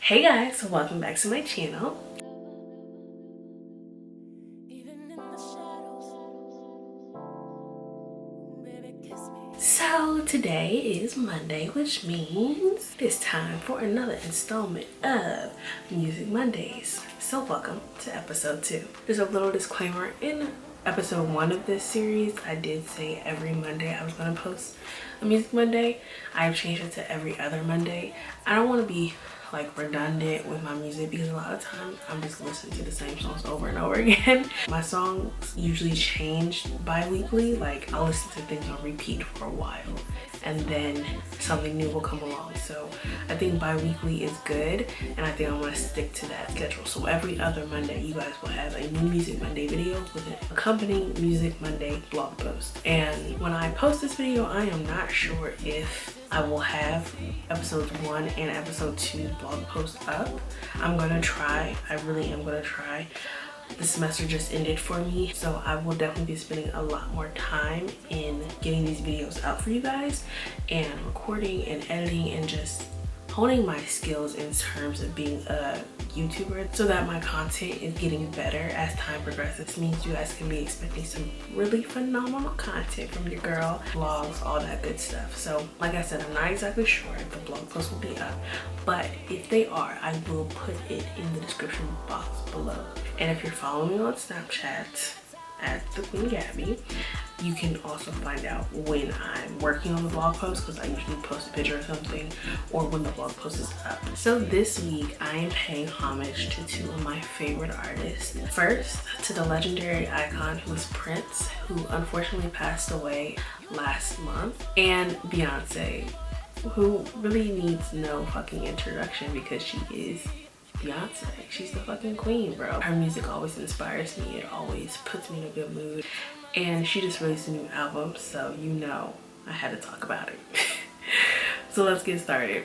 Hey guys, so welcome back to my channel. So today is Monday, which means it's time for another installment of Music Mondays. So welcome to episode 2. There's a little disclaimer. In episode 1 of this series, I did say every Monday I was going to post a Music Monday. I've changed it to every other Monday. I don't want to be like redundant with my music because a lot of times I'm just listening to the same songs over and over again. My songs usually change bi-weekly. Like I'll listen to things on repeat for a while and then something new will come along. So I think bi-weekly is good and I think I want to stick to that schedule. So every other Monday you guys will have a new Music Monday video with an accompanying Music Monday blog post. And when I post this video, I am not sure if I will have episodes 1 and episode 2 blog posts up. I'm gonna try. I really am gonna try. The semester just ended for me, so I will definitely be spending a lot more time in getting these videos out for you guys and recording and editing and just honing my skills in terms of being a YouTuber so that my content is getting better as time progresses. This means you guys can be expecting some really phenomenal content from your girl, vlogs, all that good stuff. So like I said, I'm not exactly sure if the blog post will be up, but if they are, I will put it in the description box below. And if you're following me on Snapchat at the Queen Gabby, you can also find out when I'm working on the blog post because I usually post a picture or something, or when the blog post is up. So this week I am paying homage to 2 of my favorite artists. First, to the legendary icon who is Prince, who unfortunately passed away last month, and Beyoncé, who really needs no fucking introduction because she is Beyonce. She's the fucking queen, bro. Her music always inspires me. It always puts me in a good mood. And she just released a new album, so you know I had to talk about it. So let's get started.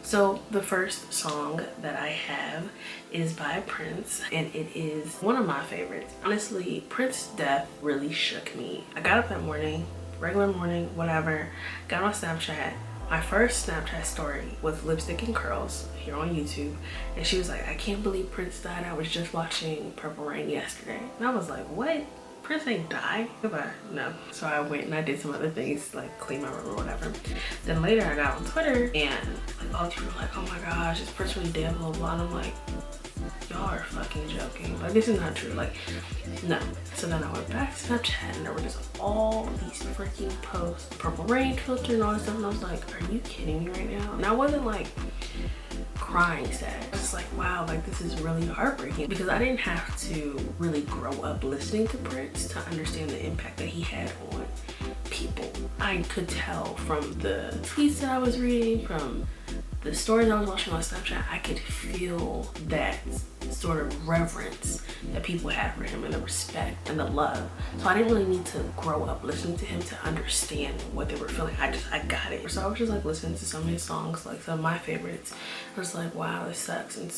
So the first song that I have is by Prince, and it is one of my favorites. Honestly, Prince's death really shook me. I got up that morning, regular morning, whatever, got on Snapchat. My first Snapchat story was Lipstick and Curls here on YouTube, and she was like, I can't believe Prince died. I was just watching Purple Rain yesterday. And I was like, what? Prince ain't died? Goodbye. No. So I went and I did some other things like clean my room or whatever. Then later I got on Twitter and like all these people were like, oh my gosh, is Prince really dead, blah, blah, blah. And I'm like, y'all are fucking joking. Like, this is not true. Like, no. So then I went back to Snapchat and there were just all these freaking posts, Purple Rain filter and all this stuff. And I was like, are you kidding me right now? And I wasn't like crying sad. I was just like, wow, like this is really heartbreaking, because I didn't have to really grow up listening to Prince to understand the impact that he had on people. I could tell from the tweets that I was reading, from the stories I was watching on Snapchat, I could feel that sort of reverence that people had for him and the respect and the love. So I didn't really need to grow up listening to him to understand what they were feeling. I got it. So I was just like listening to some of his songs, like some of my favorites. I was like, wow, this sucks. And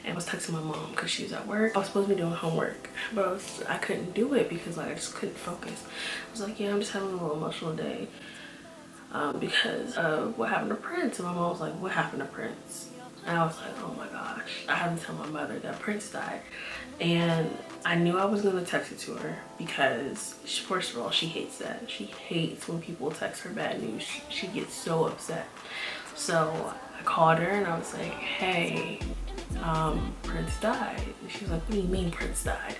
I was texting my mom because she was at work. I was supposed to be doing homework, but I couldn't do it because like I just couldn't focus. I was like, yeah, I'm just having a little emotional day. Because of what happened to Prince. And my mom was like, what happened to Prince? And I was like, oh my gosh, I had to tell my mother that Prince died. And I knew I was gonna text it to her because first of all, she hates that. She hates when people text her bad news. She gets so upset. So I called her and I was like, hey, Prince died. And she was like, what do you mean Prince died?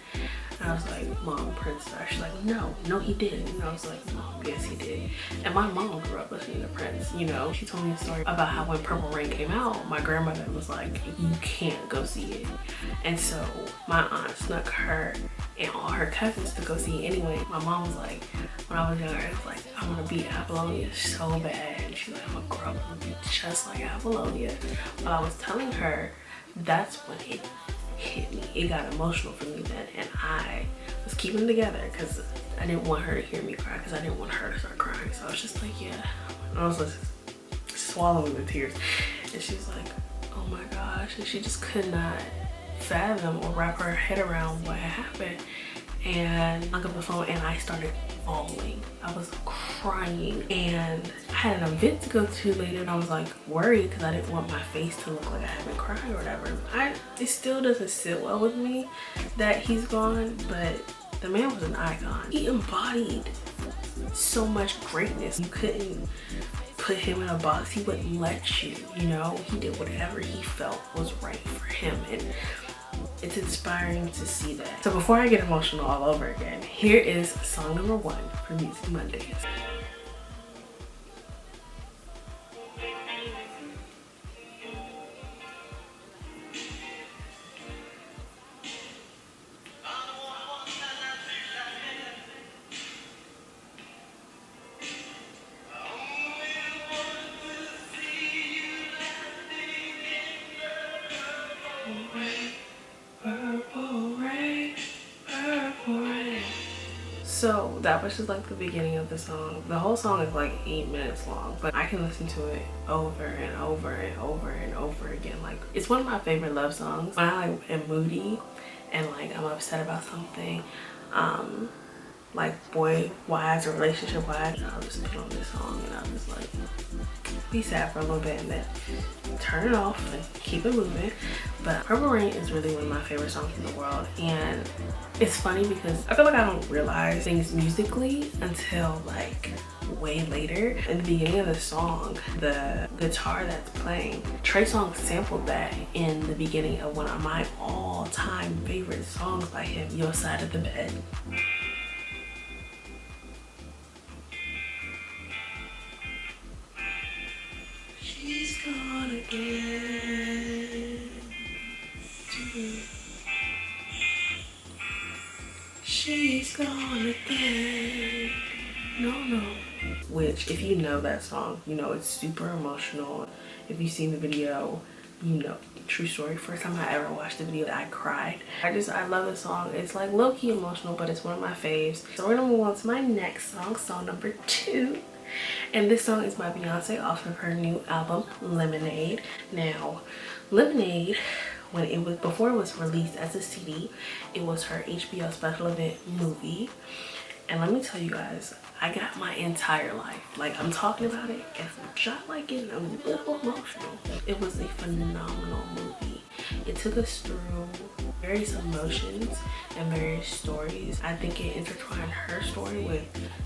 And I was like, Mom, Prince died. She's like, no, he didn't. And I was like, Mom, yes, he did. And my mom grew up listening to Prince, you know. She told me a story about how when Purple Rain came out, my grandmother was like, you can't go see it. And so my aunt snuck her and all her cousins to go see it anyway. My mom was like, when I was younger, I was like, I want to be Apollonia so bad. And she's like, I'm going to grow up and be just like Apollonia. But I was telling her, that's when it hit me. It got emotional for me then, and I was keeping it together because I didn't want her to hear me cry, because I didn't want her to start crying. So I was just like, yeah. And I was like swallowing the tears, and she was like, oh my gosh. And she just could not fathom or wrap her head around what happened. and hung up the phone and I started bawling. I was crying, and I had an event to go to later, and I was like worried because I didn't want my face to look like I haven't cried or whatever. It still doesn't sit well with me that he's gone, but the man was an icon. He embodied so much greatness. You couldn't put him in a box. He wouldn't let you, you know? He did whatever he felt was right for him, and it's inspiring to see that. So before I get emotional all over again, here is song number 1 for Music Mondays. So that was just like the beginning of the song. The whole song is like 8 minutes long, but I can listen to it over and over and over and over again. Like, it's one of my favorite love songs. When I like am moody and like I'm upset about something, like boy wise or relationship wise, I'll just put on this song and I'll just like be sad for a little bit and then turn it off and keep it moving. But Purple Rain is really one of my favorite songs in the world, and it's funny because I feel like I don't realize things musically until like way later. In the beginning of the song, the guitar that's playing, Trey Songz sampled that in the beginning of one of my all-time favorite songs by him, Your Side of the Bed. She's gone again. She's gone again. No. Which, if you know that song, you know it's super emotional. If you've seen the video, you know, true story. First time I ever watched the video, I cried. I love the song. It's like low-key emotional, but it's one of my faves. So we're gonna move on to my next song, song number 2. And this song is by Beyoncé off of her new album, Lemonade. Now, Lemonade, before it was released as a CD, it was her HBO special event movie. And let me tell you guys, I got my entire life. Like, I'm talking about it and I'm just like getting a little emotional. It was a phenomenal movie. It took us through various emotions and various stories. I think it intertwined her story with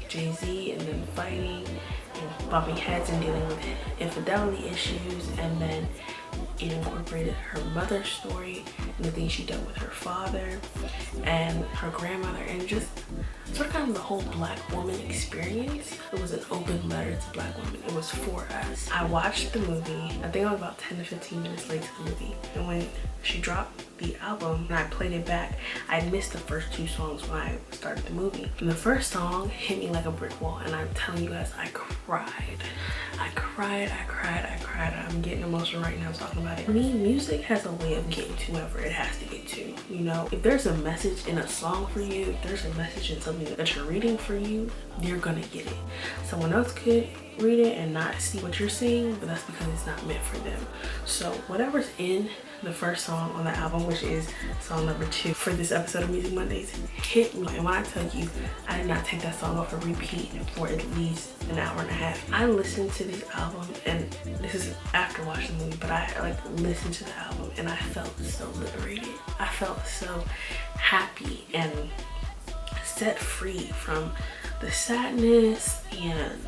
Jay-Z and them fighting and bumping heads and dealing with infidelity issues, and then it incorporated her mother's story and the things she dealt with her father and her grandmother, and just sort of kind of the whole Black woman experience. It was an open letter to Black women. It was for us. I watched the movie. I think I was about 10 to 15 minutes late to the movie, and when she dropped the album and I played it back, I missed the first 2 songs when I started the movie. And the first song hit me like a brick wall, and I'm telling you guys, I cried. I'm getting emotional right now talking about it. For me, music has a way of getting to whoever it has to get to. You know, if there's a message in a song for you, if there's a message in something that you're reading for you, you're gonna get it. Someone else could read it and not see what you're seeing, but that's because it's not meant for them. So whatever's in the first song on the album, which is song number 2 for this episode of Music Mondays, hit me. And when I tell you, I did not take that song off a repeat for at least an hour and a half. I listened to this album, and this is after watching the movie, but I like listened to the album and I felt so liberated. I felt so happy and set free from the sadness and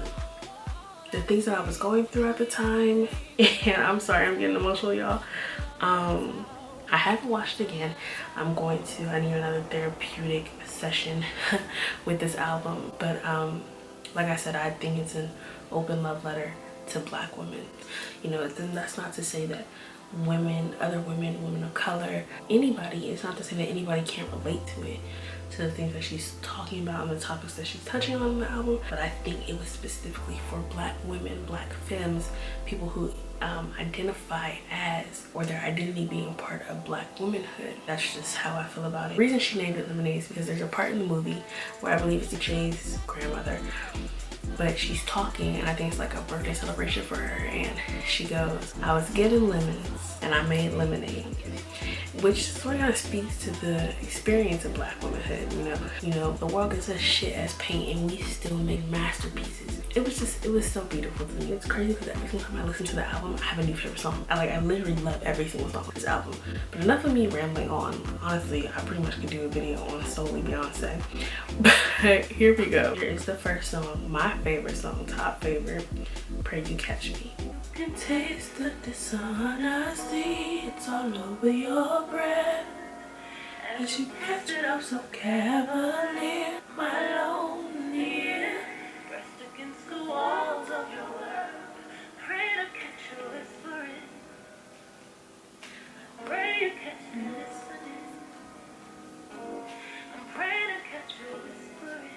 the things that I was going through at the time. And I'm sorry, I'm getting emotional, y'all. I haven't watched it again. I need another therapeutic session with this album. But like I said, I think it's an open love letter to Black women. You know, that's not to say that other women of color, anybody, it's not to say that anybody can't relate to it, to the things that she's talking about and the topics that she's touching on in the album. But I think it was specifically for Black women, Black femmes, people who identify as, or their identity being part of Black womanhood. That's just how I feel about it. The reason she named it Lemonade is because there's a part in the movie where I believe it's Jay's grandmother but she's talking, and I think it's like a birthday celebration for her, and she goes, I was given lemons and I made lemonade, which sort of speaks to the experience of Black womanhood. You know, the world gets us shit as paint and we still make masterpieces. It was so beautiful to me. It's crazy because every single time I listen to the album, I have a new favorite song. I literally love every single song on this album. But enough of me rambling on. Honestly, I pretty much could do a video on solely Beyonce. But here we go. Here is the first song, my favorite song, top favorite, Pray You Catch Me. You can taste the dishonesty, it's all over your breath. As you catch it up so cavalier, my lonely pressed against the walls of your world. Pray to catch you whispering. Pray you catch me listening. I'm praying to catch you whispering.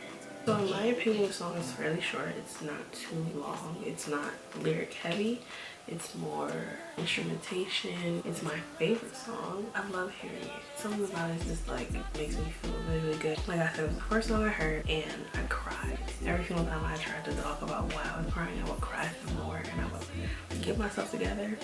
So in my opinion, the song is fairly short. It's not too long. It's not lyric heavy. It's more instrumentation. It's my favorite song. I love hearing it. Something about it just like makes me feel really, really good. Like I said, it was the first song I heard and I cried. Every single time I tried to talk about why I was crying, I would cry some more, and I would get myself together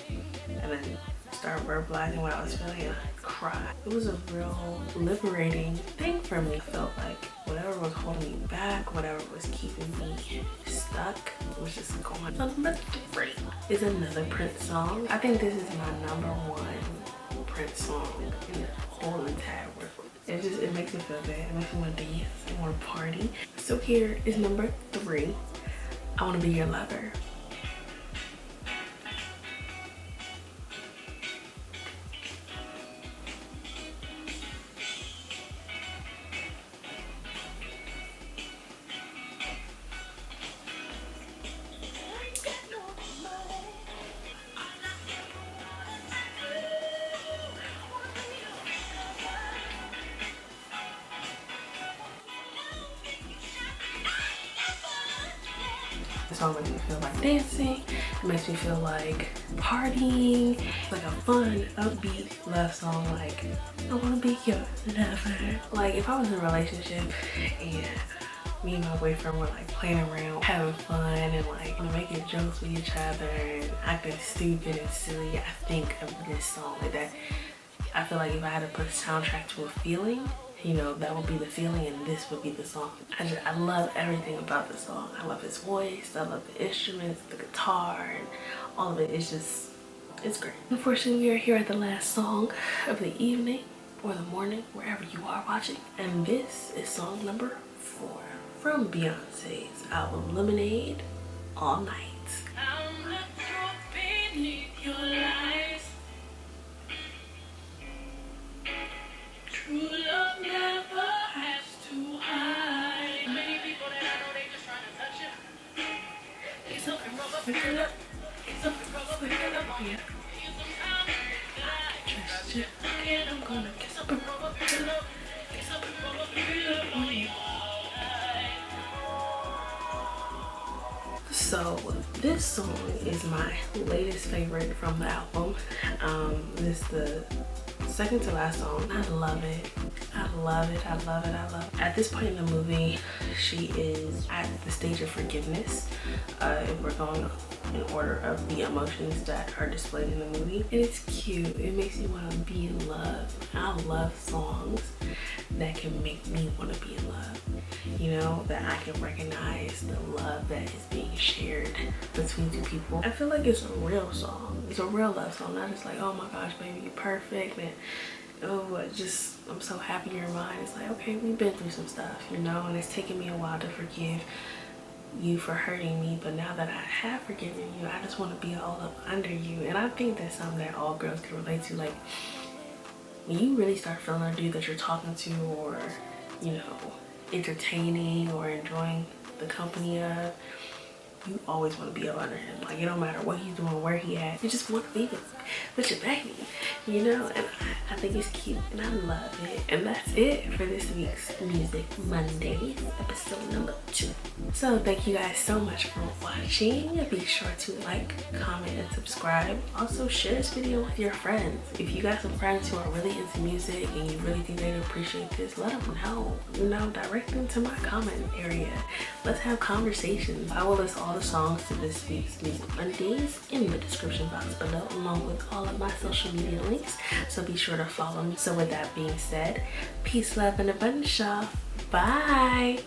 and then start verbalizing what I was feeling and I'd cry. It was a real liberating thing for me. I felt like whatever was holding me back, whatever was keeping me stuck, was just gone. So number 3 is another Prince song. I think this is my number 1 Prince song in the whole entire world. It makes me feel good. It makes me want to dance. I want to party. So here is number 3. I Want to Be Your Lover. The song makes me feel like dancing. It makes me feel like partying. It's like a fun, upbeat love song. Like, I wanna be your lover. Like, if I was in a relationship and me and my boyfriend were like playing around, having fun, and like making jokes with each other and acting stupid and silly, I think of this song like that. I feel like if I had to put a soundtrack to a feeling, you know, that would be the feeling and this would be the song. I love everything about the song. I love his voice, I love the instruments, the guitar, and all of it. It's great. Unfortunately, we are here at the last song of the evening or the morning, wherever you are watching. And this is song number 4 from Beyonce's album Lemonade, All Night. I'm the truth beneath your lies. True love never has to hide. Many people that I know, they just trying to touch you. Get something rubber, pick it up. Get something rubber, pick it up. Yeah. I trust you. Again, I'm gonna get something rubber, pick it up. Get something rubber, pick it up on you. So this song is my latest favorite from the album. This is the second to last song. I love it. I love it. I love it. I love it. At this point in the movie, she is at the stage of forgiveness. If we're going in order of the emotions that are displayed in the movie. And it's cute. It makes me want to be in love. I love songs that can make me want to be in love. You know, that I can recognize the love that is being shared between two people. I feel like it's a real song. It's a real love song. Not just like, oh my gosh, baby, you're perfect. And oh, I'm so happy you're mine. It's like, okay, we've been through some stuff, you know, and it's taken me a while to forgive you for hurting me, but now that I have forgiven you, I just want to be all up under you. And I think that's something that all girls can relate to. Like, when you really start feeling a dude that you're talking to, or, you know, entertaining or enjoying the company of, you always want to be up under him. Like, it don't matter what he's doing, where he at, you just want to be with your baby, you know. And I think it's cute and I love it. And that's it for this week's Music Mondays, episode number 2. So thank you guys so much for watching. Be sure to like, comment, and subscribe. Also share this video with your friends. If you got some friends who are really into music and you really think they'd appreciate this, let them know. You know, direct them to my comment area. Let's have conversations. I will list all the songs to this week's Music Mondays in the description box below, along with all of my social media links, so be sure to follow me. So with that being said, peace, love, and abundance, y'all. Bye.